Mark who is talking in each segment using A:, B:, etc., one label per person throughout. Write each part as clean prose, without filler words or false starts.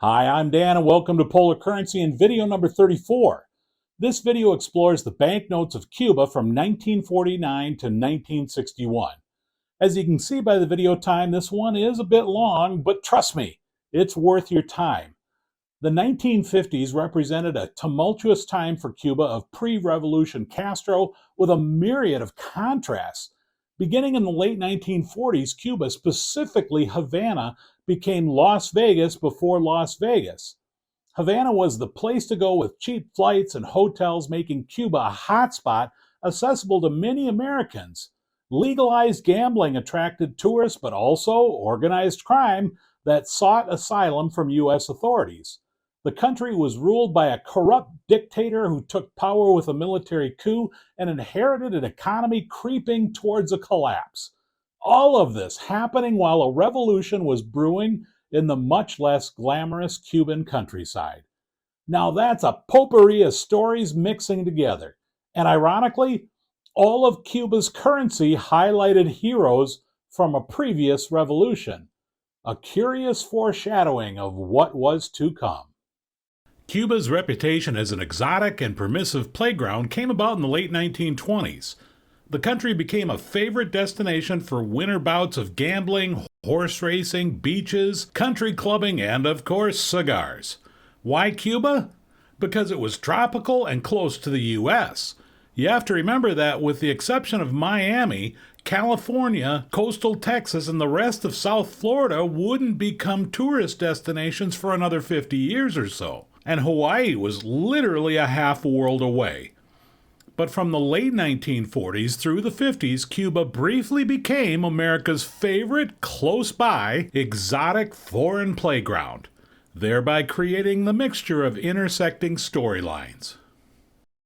A: Hi, I'm Dan and welcome to Polar Currency and video number 34. This video explores the banknotes of Cuba from 1949 to 1961. As you can see by the video time, this one is a bit long, but trust me, it's worth your time. The 1950s represented a tumultuous time for Cuba of pre-revolution Castro with a myriad of contrasts. Beginning in the late 1940s, Cuba, specifically Havana, became Las Vegas before Las Vegas. Havana was the place to go with cheap flights and hotels, making Cuba a hotspot accessible to many Americans. Legalized gambling attracted tourists, but also organized crime that sought asylum from U.S. authorities. The country was ruled by a corrupt dictator who took power with a military coup and inherited an economy creeping towards a collapse. All of this happening while a revolution was brewing in the much less glamorous Cuban countryside. Now that's a potpourri of stories mixing together. And ironically, all of Cuba's currency highlighted heroes from a previous revolution. A curious foreshadowing of what was to come. Cuba's reputation as an exotic and permissive playground came about in the late 1920s. The country became a favorite destination for winter bouts of gambling, horse racing, beaches, country clubbing, and, of course, cigars. Why Cuba? Because it was tropical and close to the U.S. You have to remember that with the exception of Miami, California, coastal Texas, and the rest of South Florida wouldn't become tourist destinations for another 50 years or so. And Hawaii was literally a half world away. But from the late 1940s through the 50s, Cuba briefly became America's favorite close-by, exotic foreign playground, thereby creating the mixture of intersecting storylines.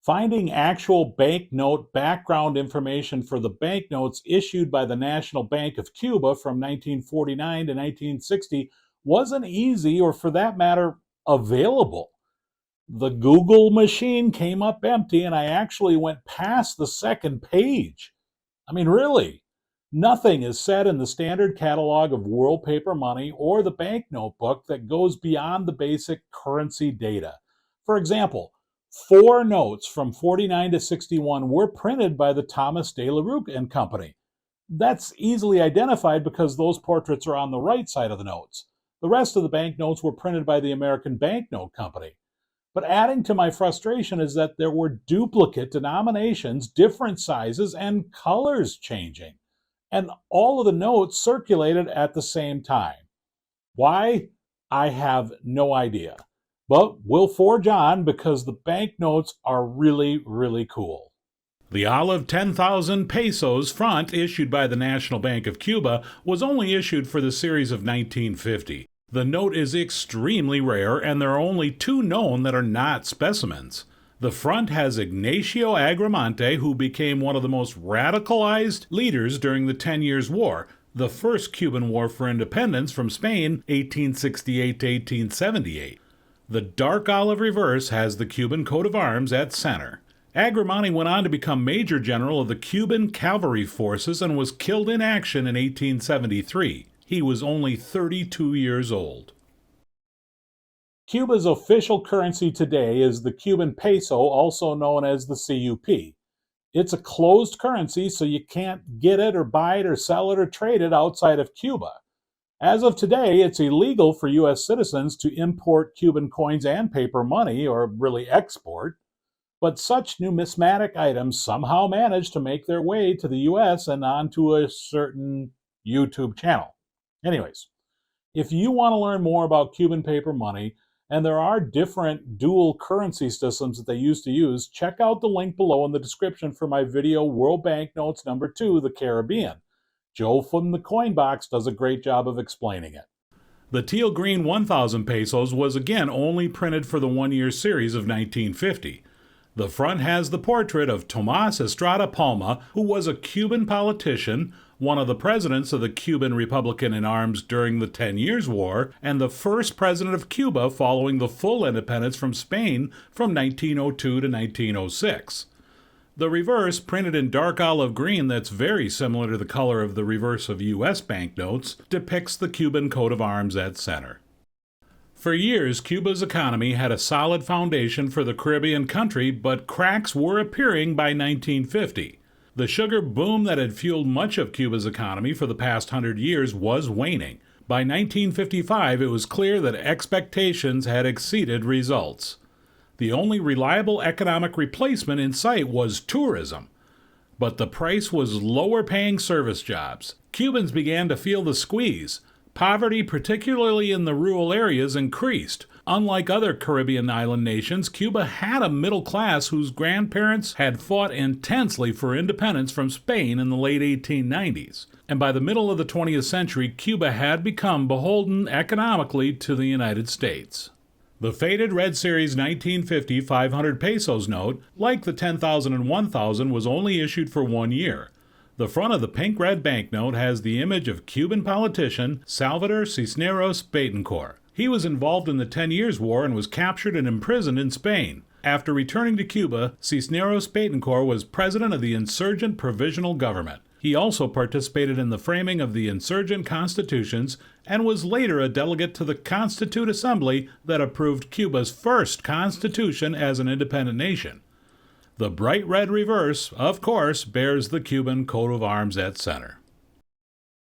A: Finding actual banknote background information for the banknotes issued by the National Bank of Cuba from 1949 to 1960 wasn't easy, or for that matter, available. The Google machine came up empty, and I actually went past the second page. I mean, really, nothing is said in the standard catalog of world paper money or the banknote book that goes beyond the basic currency data. For example, 4 notes from 49 to 61 were printed by the Thomas de la Rue and Company. That's easily identified because those portraits are on the right side of the notes. The rest of the banknotes were printed by the American Banknote Company. But adding to my frustration is that there were duplicate denominations, different sizes, and colors changing. And all of the notes circulated at the same time. Why? I have no idea. But we'll forge on because the banknotes are really, really cool. The olive 10,000 pesos front issued by the National Bank of Cuba was only issued for the series of 1950. The note is extremely rare, and there are only 2 known that are not specimens. The front has Ignacio Agramonte, who became one of the most radicalized leaders during the 10 Years' War, the first Cuban war for independence from Spain, 1868 to 1878. The dark olive reverse has the Cuban coat of arms at center. Agramonte went on to become Major General of the Cuban Cavalry Forces and was killed in action in 1873. He was only 32 years old. Cuba's official currency today is the Cuban peso, also known as the CUP. It's a closed currency, so you can't get it or buy it or sell it or trade it outside of Cuba. As of today, it's illegal for U.S. citizens to import Cuban coins and paper money, or really export. But such numismatic items somehow manage to make their way to the U.S. and onto a certain YouTube channel. Anyways, if you want to learn more about Cuban paper money, and there are different dual currency systems that they used to use, check out the link below in the description for my video, World Banknotes number 2, the Caribbean. Joe from the Coin Box does a great job of explaining it. The teal green 1,000 pesos was again only printed for the 1-year series of 1950. The front has the portrait of Tomas Estrada Palma, who was a Cuban politician, one of the presidents of the Cuban Republican in Arms during the 10 Years' War, and the first president of Cuba following the full independence from Spain from 1902 to 1906. The reverse, printed in dark olive green that's very similar to the color of the reverse of U.S. banknotes, depicts the Cuban coat of arms at center. For years, Cuba's economy had a solid foundation for the Caribbean country, but cracks were appearing by 1950. The sugar boom that had fueled much of Cuba's economy for the past 100 years was waning. By 1955, it was clear that expectations had exceeded results. The only reliable economic replacement in sight was tourism. But the price was lower-paying service jobs. Cubans began to feel the squeeze. Poverty, particularly in the rural areas, increased. Unlike other Caribbean island nations, Cuba had a middle class whose grandparents had fought intensely for independence from Spain in the late 1890s. And by the middle of the 20th century, Cuba had become beholden economically to the United States. The faded Red Series 1950 500 pesos note, like the 10,000 and 1,000, was only issued for 1 year. The front of the pink-red banknote has the image of Cuban politician Salvador Cisneros Betancourt. He was involved in the 10 Years' War and was captured and imprisoned in Spain. After returning to Cuba, Cisneros Betancourt was president of the insurgent provisional government. He also participated in the framing of the insurgent constitutions and was later a delegate to the Constituent Assembly that approved Cuba's first constitution as an independent nation. The bright red reverse, of course, bears the Cuban coat of arms at center.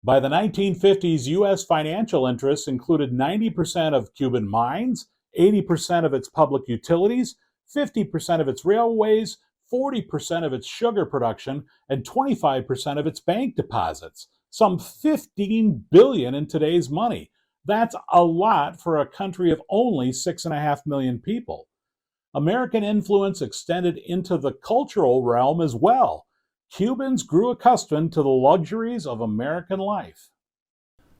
A: By the 1950s, U.S. financial interests included 90% of Cuban mines, 80% of its public utilities, 50% of its railways, 40% of its sugar production, and 25% of its bank deposits. Some $15 billion in today's money. That's a lot for a country of only 6.5 million people. American influence extended into the cultural realm as well. Cubans grew accustomed to the luxuries of American life.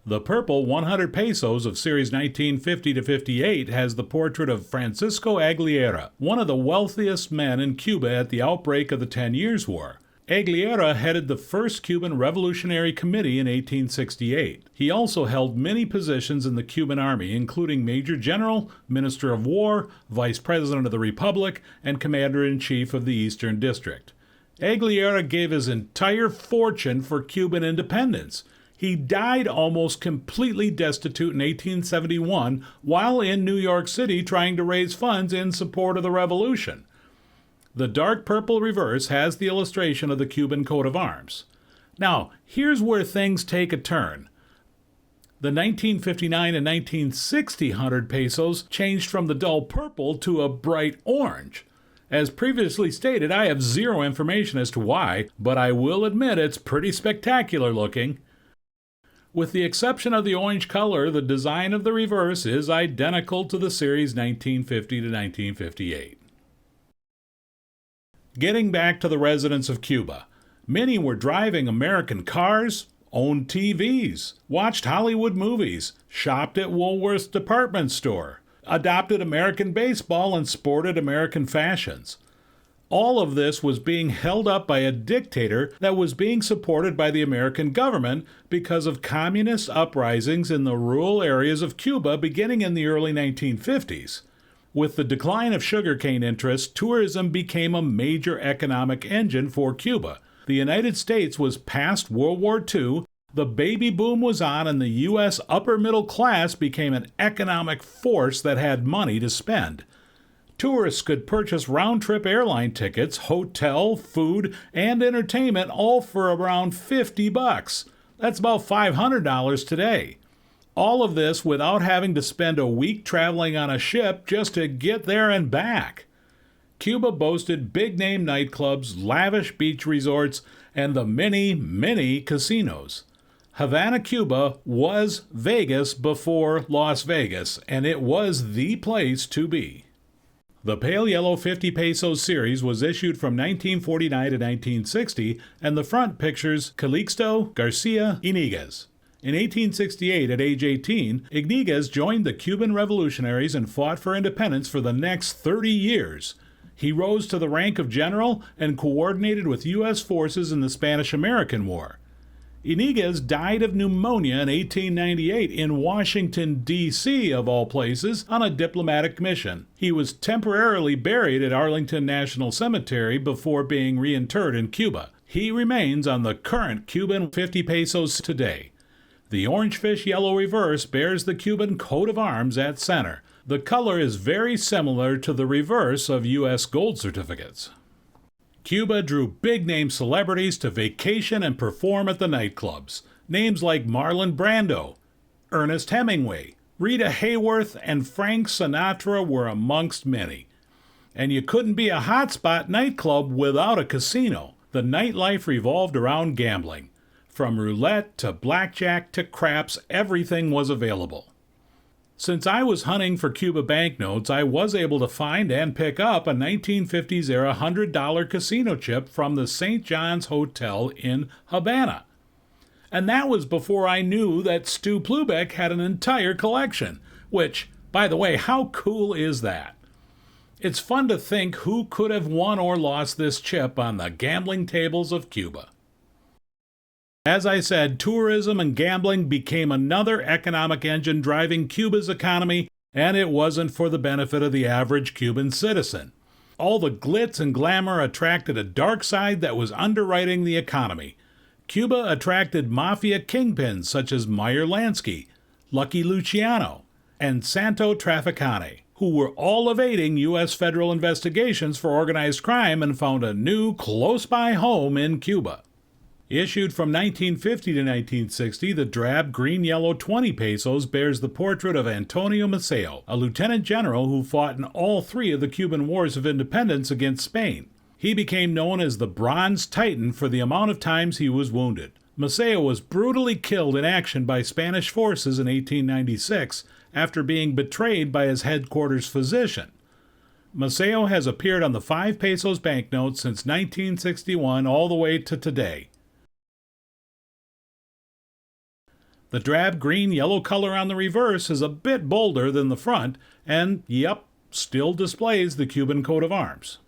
A: The purple 100 pesos of Series 1950-58 has the portrait of Francisco Aguilera, one of the wealthiest men in Cuba at the outbreak of the 10 Years' War. Aguilera headed the first Cuban Revolutionary Committee in 1868. He also held many positions in the Cuban Army, including Major General, Minister of War, Vice President of the Republic, and Commander-in-Chief of the Eastern District. Aguilera gave his entire fortune for Cuban independence. He died almost completely destitute in 1871 while in New York City trying to raise funds in support of the revolution. The dark purple reverse has the illustration of the Cuban coat of arms. Now, here's where things take a turn. The 1959 and 1960 100 pesos changed from the dull purple to a bright orange. As previously stated, I have zero information as to why, but I will admit it's pretty spectacular looking. With the exception of the orange color, the design of the reverse is identical to the Series 1950 to 1958. Getting back to the residents of Cuba, many were driving American cars, owned TVs, watched Hollywood movies, shopped at Woolworth's department store, adopted American baseball, and sported American fashions. All of this was being held up by a dictator that was being supported by the American government because of communist uprisings in the rural areas of Cuba beginning in the early 1950s. With the decline of sugarcane interests, tourism became a major economic engine for Cuba. The United States was past World War II, the baby boom was on, and the U.S. upper middle class became an economic force that had money to spend. Tourists could purchase round-trip airline tickets, hotel, food, and entertainment all for around $50. That's about $500 today. All of this without having to spend a week traveling on a ship just to get there and back. Cuba boasted big-name nightclubs, lavish beach resorts, and the many casinos. Havana, Cuba was Vegas before Las Vegas, and it was the place to be. The pale yellow 50 pesos series was issued from 1949 to 1960, and the front pictures Calixto Garcia Iniguez. In 1868, at age 18, Iniguez joined the Cuban revolutionaries and fought for independence for the next 30 years. He rose to the rank of general and coordinated with U.S. forces in the Spanish-American War. Iniguez died of pneumonia in 1898 in Washington, D.C., of all places, on a diplomatic mission. He was temporarily buried at Arlington National Cemetery before being reinterred in Cuba. He remains on the current Cuban 50 pesos today. The orange-fish yellow reverse bears the Cuban coat of arms at center. The color is very similar to the reverse of U.S. gold certificates. Cuba drew big-name celebrities to vacation and perform at the nightclubs. Names like Marlon Brando, Ernest Hemingway, Rita Hayworth, and Frank Sinatra were amongst many. And you couldn't be a hotspot nightclub without a casino. The nightlife revolved around gambling. From roulette to blackjack to craps, everything was available. Since I was hunting for Cuba banknotes, I was able to find and pick up a 1950s-era $100 casino chip from the St. John's Hotel in Havana. And that was before I knew that Stu Plubeck had an entire collection, which, by the way, how cool is that? It's fun to think who could have won or lost this chip on the gambling tables of Cuba. As I said, tourism and gambling became another economic engine driving Cuba's economy, and it wasn't for the benefit of the average Cuban citizen. All the glitz and glamour attracted a dark side that was underwriting the economy. Cuba attracted mafia kingpins such as Meyer Lansky, Lucky Luciano, and Santo Trafficante, who were all evading U.S. federal investigations for organized crime and found a new, close-by home in Cuba. Issued from 1950 to 1960, the drab green-yellow 20 pesos bears the portrait of Antonio Maceo, a lieutenant general who fought in all three of the Cuban wars of independence against Spain. He became known as the Bronze Titan for the amount of times he was wounded. Maceo was brutally killed in action by Spanish forces in 1896 after being betrayed by his headquarters physician. Maceo has appeared on the 5 pesos banknote since 1961 all the way to today. The drab green-yellow color on the reverse is a bit bolder than the front, and, yep, still displays the Cuban coat of arms.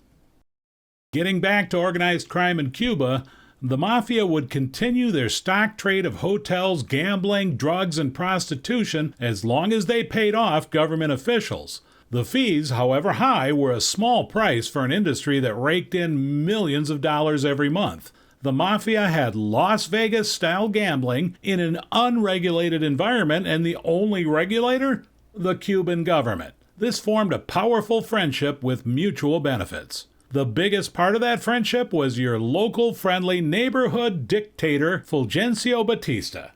A: Getting back to organized crime in Cuba, the Mafia would continue their stock trade of hotels, gambling, drugs, and prostitution as long as they paid off government officials. The fees, however high, were a small price for an industry that raked in millions of dollars every month. The Mafia had Las Vegas-style gambling in an unregulated environment, and the only regulator? The Cuban government. This formed a powerful friendship with mutual benefits. The biggest part of that friendship was your local friendly neighborhood dictator, Fulgencio Batista.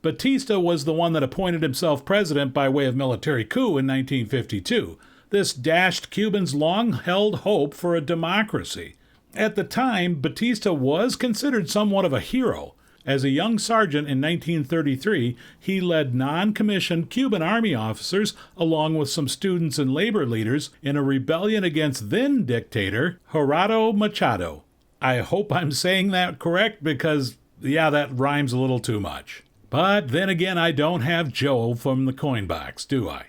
A: Batista was the one that appointed himself president by way of military coup in 1952. This dashed Cubans' long-held hope for a democracy. At the time, Batista was considered somewhat of a hero. As a young sergeant in 1933, he led non-commissioned Cuban army officers, along with some students and labor leaders, in a rebellion against then-dictator Gerardo Machado. I hope I'm saying that correct because, yeah, that rhymes a little too much. But then again, I don't have Joe from the coin box, do I?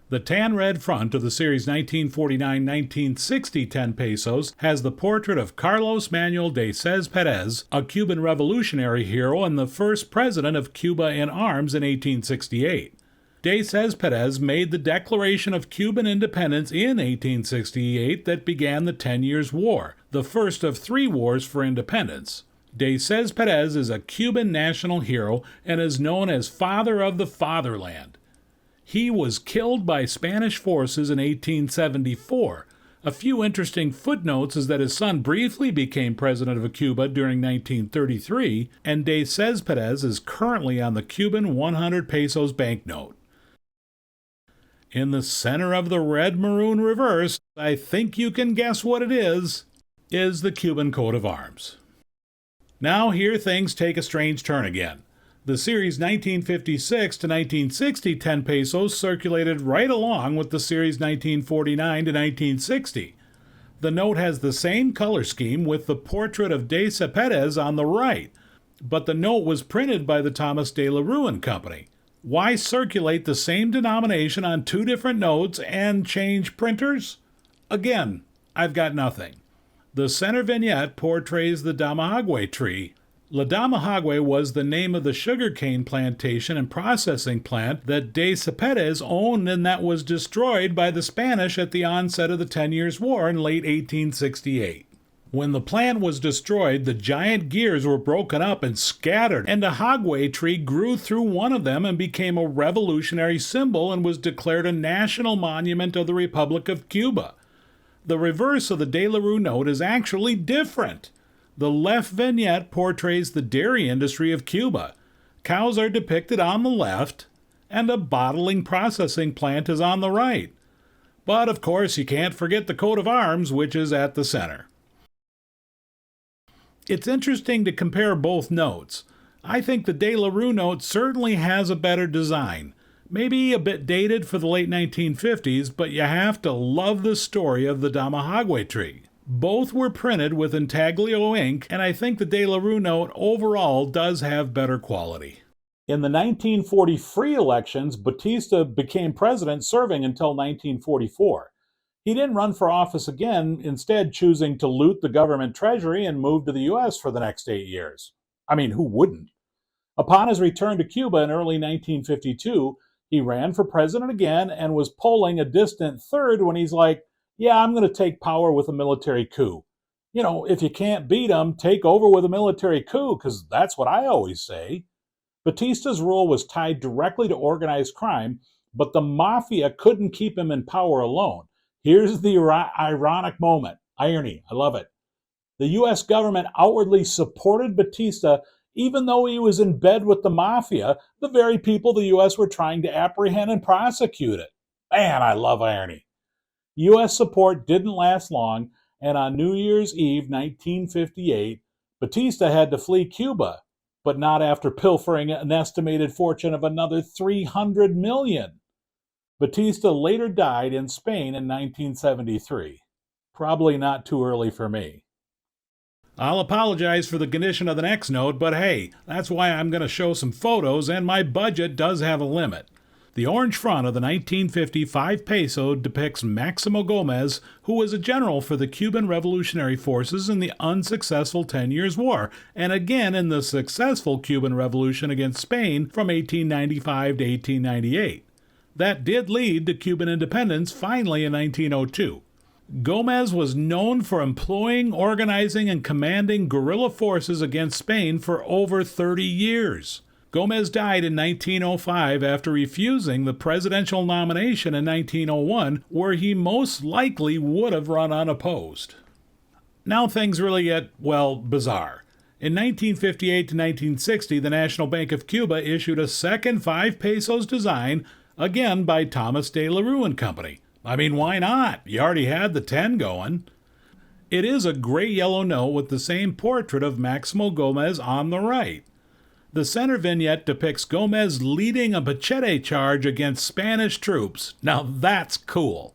A: The tan-red front of the Series 1949-1960 10 pesos has the portrait of Carlos Manuel de Céspedes, a Cuban revolutionary hero and the first president of Cuba in arms in 1868. De Céspedes made the Declaration of Cuban Independence in 1868 that began the 10 Years' War, the first of 3 wars for independence. De Céspedes is a Cuban national hero and is known as Father of the Fatherland. He was killed by Spanish forces in 1874. A few interesting footnotes is that his son briefly became president of Cuba during 1933, and de Céspedes is currently on the Cuban 100 pesos banknote. In the center of the red-maroon reverse, I think you can guess what it is the Cuban coat of arms. Now here things take a strange turn again. The Series 1956 to 1960 10 pesos circulated right along with the Series 1949 to 1960. The note has the same color scheme with the portrait of de Céspedes on the right, but the note was printed by the Thomas de la Rue and Company. Why circulate the same denomination on 2 different notes and change printers? Again, I've got nothing. The center vignette portrays the Damahagüey tree. La Damahagüey was the name of the sugarcane plantation and processing plant that de Céspedes owned and that was destroyed by the Spanish at the onset of the 10 Years' War in late 1868. When the plant was destroyed, the giant gears were broken up and scattered, and a hogway tree grew through one of them and became a revolutionary symbol and was declared a national monument of the Republic of Cuba. The reverse of the De La Rue note is actually different. The left vignette portrays the dairy industry of Cuba. Cows are depicted on the left, and a bottling processing plant is on the right. But of course, you can't forget the coat of arms, which is at the center. It's interesting to compare both notes. I think the De La Rue note certainly has a better design. Maybe a bit dated for the late 1950s, but you have to love the story of the Damahagway tree. Both were printed with intaglio ink, and I think the De La Rue note overall does have better quality. In the 1940 free elections, Batista became president, serving until 1944. He didn't run for office again, instead choosing to loot the government treasury and move to the U.S. for the next 8 years. I mean, who wouldn't? Upon his return to Cuba in early 1952, he ran for president again and was polling a distant third when he's like, yeah, I'm going to take power with a military coup. You know, if you can't beat him, take over with a military coup, because that's what I always say. Batista's rule was tied directly to organized crime, but the mafia couldn't keep him in power alone. Here's the ironic moment. Irony, I love it. The U.S. government outwardly supported Batista even though he was in bed with the mafia, the very people the U.S. were trying to apprehend and prosecute it. Man, I love irony. U.S. support didn't last long, and on New Year's Eve 1958, Batista had to flee Cuba, but not after pilfering an estimated fortune of another $300 million. Batista later died in Spain in 1973. Probably not too early for me. I'll apologize for the condition of the next note, but hey, that's why I'm going to show some photos, and my budget does have a limit. The orange front of the 1950 5 peso depicts Maximo Gomez, who was a general for the Cuban Revolutionary Forces in the unsuccessful 10 Years' War, and again in the successful Cuban Revolution against Spain from 1895 to 1898. That did lead to Cuban independence finally in 1902. Gomez was known for employing, organizing, and commanding guerrilla forces against Spain for over 30 years. Gomez died in 1905 after refusing the presidential nomination in 1901, where he most likely would have run unopposed. Now things really get, well, bizarre. In 1958 to 1960, the National Bank of Cuba issued a second 5 pesos design, again by Thomas De La Rue and Company. I mean, why not? You already had the 10 going. It is a gray yellow note with the same portrait of Maximo Gomez on the right. The center vignette depicts Gomez leading a machete charge against Spanish troops. Now that's cool.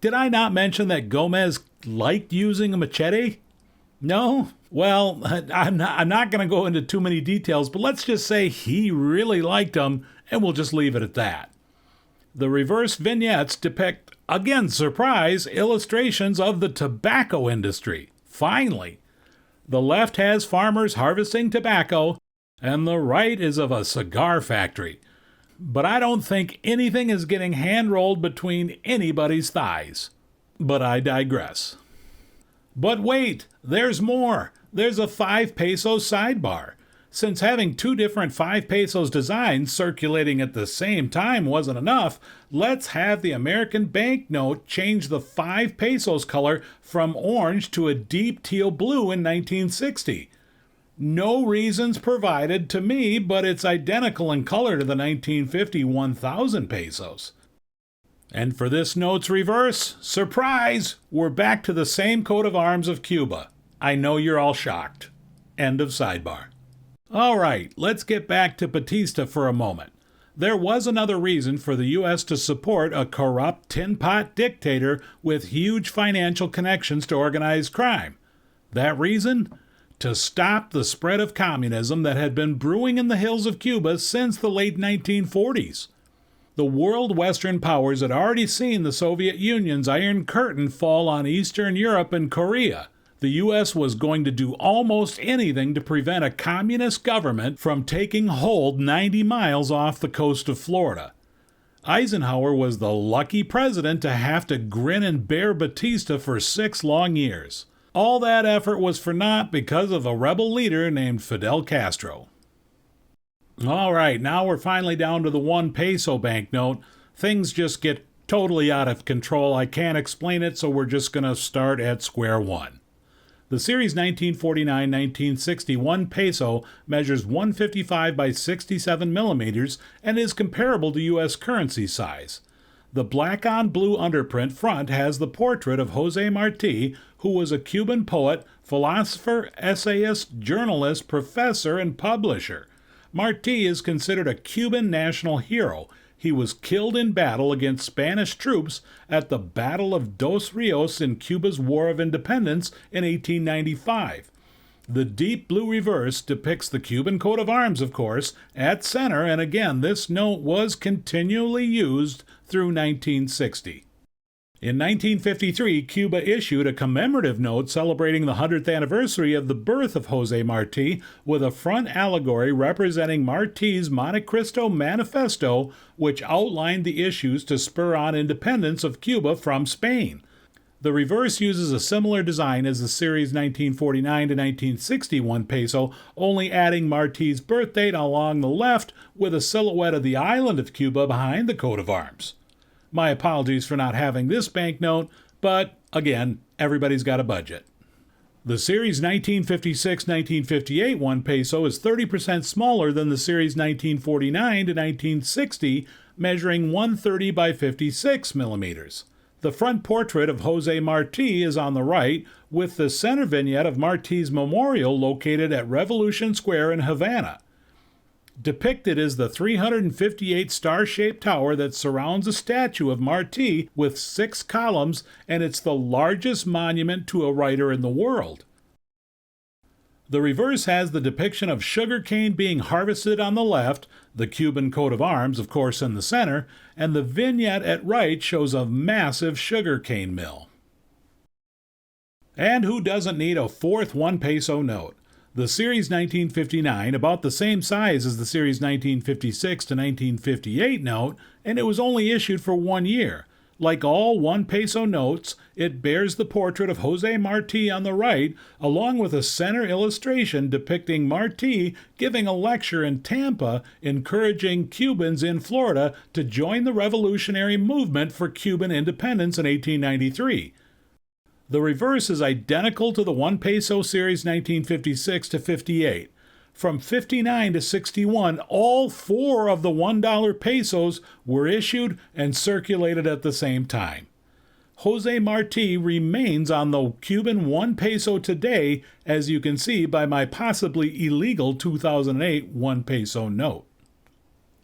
A: Did I not mention that Gomez liked using a machete? No? Well, I'm not going to go into too many details, but let's just say he really liked them, and we'll just leave it at that. The reverse vignettes depict, again, surprise, illustrations of the tobacco industry. Finally, the left has farmers harvesting tobacco, and the right is of a cigar factory. But I don't think anything is getting hand-rolled between anybody's thighs. But I digress. But wait, there's more. There's a 5 pesos sidebar. Since having 2 different 5 pesos designs circulating at the same time wasn't enough, let's have the American banknote change the 5 pesos color from orange to a deep teal blue in 1960. No reasons provided to me, but it's identical in color to the 1950 1,000 pesos. And for this note's reverse, surprise, we're back to the same coat of arms of Cuba. I know you're all shocked. End of sidebar. All right, let's get back to Batista for a moment. There was another reason for the U.S. to support a corrupt tin-pot dictator with huge financial connections to organized crime. That reason? To stop the spread of communism that had been brewing in the hills of Cuba since the late 1940s. The world Western powers had already seen the Soviet Union's Iron Curtain fall on Eastern Europe and Korea. The U.S. was going to do almost anything to prevent a communist government from taking hold 90 miles off the coast of Florida. Eisenhower was the lucky president to have to grin and bear Batista for 6 long years. All that effort was for naught because of a rebel leader named Fidel Castro. All right, now we're finally down to the 1 peso banknote. Things just get totally out of control. I can't explain it, so we're just going to start at square one. The Series 1949-1960 1 peso measures 155 by 67 millimeters and is comparable to U.S. currency size. The black-on-blue underprint front has the portrait of Jose Marti, who was a Cuban poet, philosopher, essayist, journalist, professor, and publisher. Marti is considered a Cuban national hero. He was killed in battle against Spanish troops at the Battle of Dos Rios in Cuba's War of Independence in 1895. The deep blue reverse depicts the Cuban coat of arms, of course, at center, and again, this note was continually used through 1960. In 1953, Cuba issued a commemorative note celebrating the 100th anniversary of the birth of Jose Marti, with a front allegory representing Marti's Monte Cristo Manifesto, which outlined the issues to spur on independence of Cuba from Spain. The reverse uses a similar design as the Series 1949-1960 1 peso, only adding Marti's birth date along the left with a silhouette of the island of Cuba behind the coat of arms. My apologies for not having this banknote, but again, everybody's got a budget. The Series 1956-1958 1 peso is 30% smaller than the Series 1949-1960, measuring 130 by 56 millimeters. The front portrait of Jose Marti is on the right, with the center vignette of Marti's memorial located at Revolution Square in Havana. Depicted is the 358 star-shaped tower that surrounds a statue of Marti with 6 columns, and it's the largest monument to a writer in the world. The reverse has the depiction of sugarcane being harvested on the left, the Cuban coat of arms, of course, in the center, and the vignette at right shows a massive sugarcane mill. And who doesn't need a 4th 1 peso note? The Series 1959, about the same size as the Series 1956 to 1958 note, and it was only issued for 1 year. Like all 1 peso notes, it bears the portrait of Jose Marti on the right, along with a center illustration depicting Marti giving a lecture in Tampa, encouraging Cubans in Florida to join the revolutionary movement for Cuban independence in 1893. The reverse is identical to the 1 peso Series 1956 to 58. From 59 to 61, all 4 of the $1 pesos were issued and circulated at the same time. Jose Marti remains on the Cuban 1 peso today, as you can see by my possibly illegal 2008 1 peso note.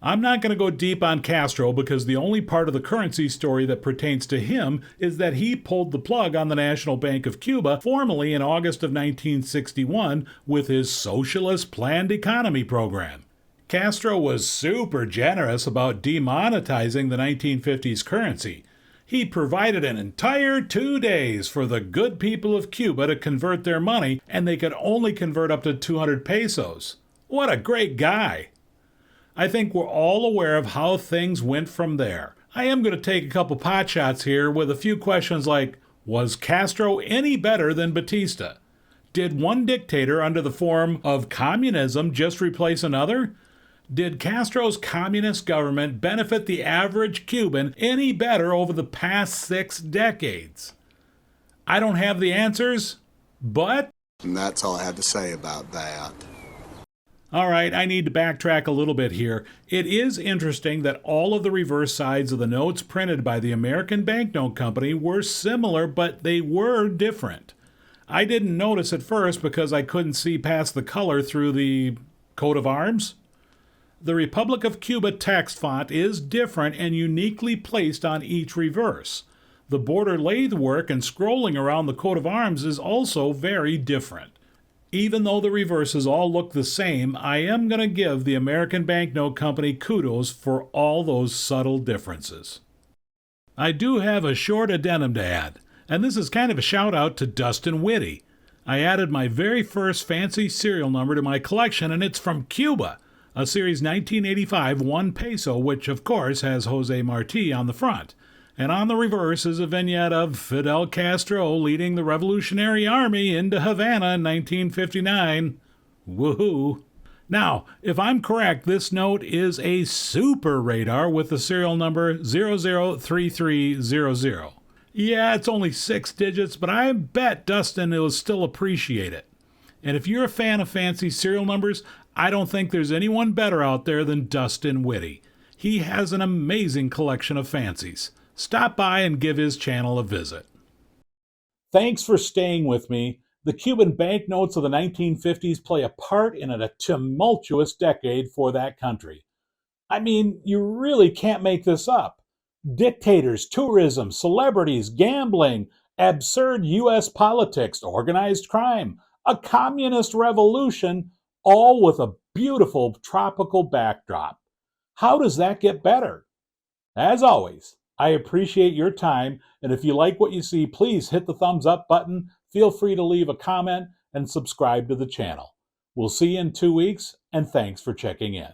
A: I'm not going to go deep on Castro because the only part of the currency story that pertains to him is that he pulled the plug on the National Bank of Cuba formally in August of 1961 with his Socialist Planned Economy program. Castro was super generous about demonetizing the 1950s currency. He provided an entire 2 days for the good people of Cuba to convert their money, and they could only convert up to 200 pesos. What a great guy! I think we're all aware of how things went from there. I am going to take a couple pot shots here with a few questions like, was Castro any better than Batista? Did one dictator under the form of communism just replace another? Did Castro's communist government benefit the average Cuban any better over the past 6 decades? I don't have the answers, but...
B: And that's all I have to say about that.
A: All right, I need to backtrack a little bit here. It is interesting that all of the reverse sides of the notes printed by the American Banknote Company were similar, but they were different. I didn't notice at first because I couldn't see past the color through the coat of arms. The Republic of Cuba text font is different and uniquely placed on each reverse. The border lathe work and scrolling around the coat of arms is also very different. Even though the reverses all look the same, I am going to give the American Banknote Company kudos for all those subtle differences. I do have a short addendum to add, and this is kind of a shout out to Dustin Whitty. I added my very first fancy serial number to my collection, and it's from Cuba, a Series 1985 1 peso, which of course has Jose Marti on the front. And on the reverse is a vignette of Fidel Castro leading the Revolutionary Army into Havana in 1959. Woohoo! Now, if I'm correct, this note is a super radar with the serial number 003300. Yeah, it's only 6 digits, but I bet Dustin will still appreciate it. And if you're a fan of fancy serial numbers, I don't think there's anyone better out there than Dustin Whitty. He has an amazing collection of fancies. Stop by and give his channel a visit. Thanks for staying with me. The Cuban banknotes of the 1950s play a part in a tumultuous decade for that country. I mean, you really can't make this up. Dictators, tourism, celebrities, gambling, absurd U.S. politics, organized crime, a communist revolution, all with a beautiful tropical backdrop. How does that get better? As always, I appreciate your time, and if you like what you see, please hit the thumbs up button, feel free to leave a comment, and subscribe to the channel. We'll see you in 2 weeks, and thanks for checking in.